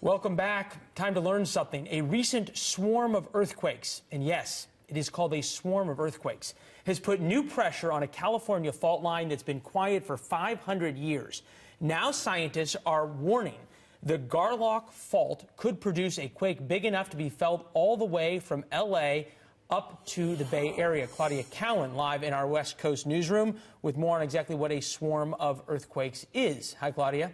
Welcome back. Time to learn something. A recent swarm of earthquakes, and yes, it is called a swarm of earthquakes, has put new pressure on a California fault line that's been quiet for 500 years. Now scientists are warning the Garlock Fault could produce a quake big enough to be felt all the way from L.A. up to the Bay Area. Claudia Cowan live in our West Coast newsroom with more on exactly what a swarm of earthquakes is. Hi, Claudia.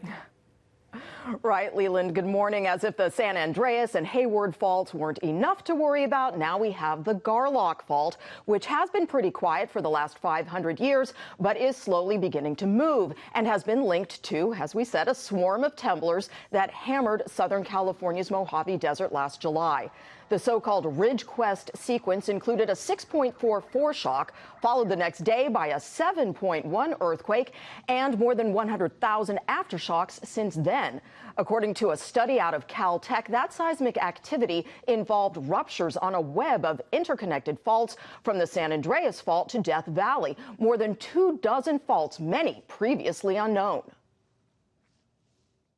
Right, Leland. Good morning. As if the San Andreas and Hayward faults weren't enough to worry about, now we have the Garlock Fault, which has been pretty quiet for the last 500 years, but is slowly beginning to move and has been linked to, as we said, a swarm of temblors that hammered Southern California's Mojave Desert last July. The so-called Ridgequest sequence included a 6.4 foreshock, followed the next day by a 7.1 earthquake, and more than 100,000 aftershocks since then. According to a study out of Caltech, that seismic activity involved ruptures on a web of interconnected faults from the San Andreas Fault to Death Valley, more than 24 faults, many previously unknown.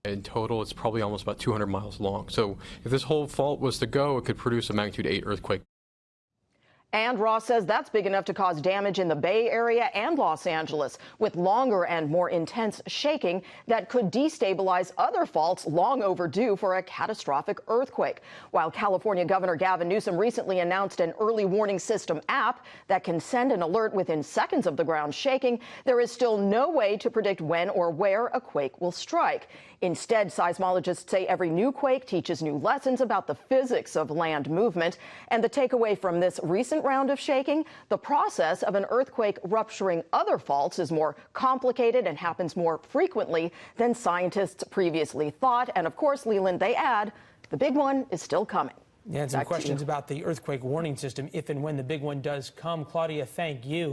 In total, it's probably almost about 200 miles long. So if this whole fault was to go, it could produce a magnitude 8 earthquake. And Ross says that's big enough to cause damage in the Bay Area and Los Angeles, with longer and more intense shaking that could destabilize other faults long overdue for a catastrophic earthquake. While California Governor Gavin Newsom recently announced an early warning system app that can send an alert within seconds of the ground shaking, there is still no way to predict when or where a quake will strike. Instead, seismologists say every new quake teaches new lessons about the physics of land movement. And the takeaway from this recent round of shaking, the process of an earthquake rupturing other faults is more complicated and happens more frequently than scientists previously thought. And of course, Leland, they add, the big one is still coming. Yeah, and some questions about the earthquake warning system if and when the big one does come. Claudia, thank you.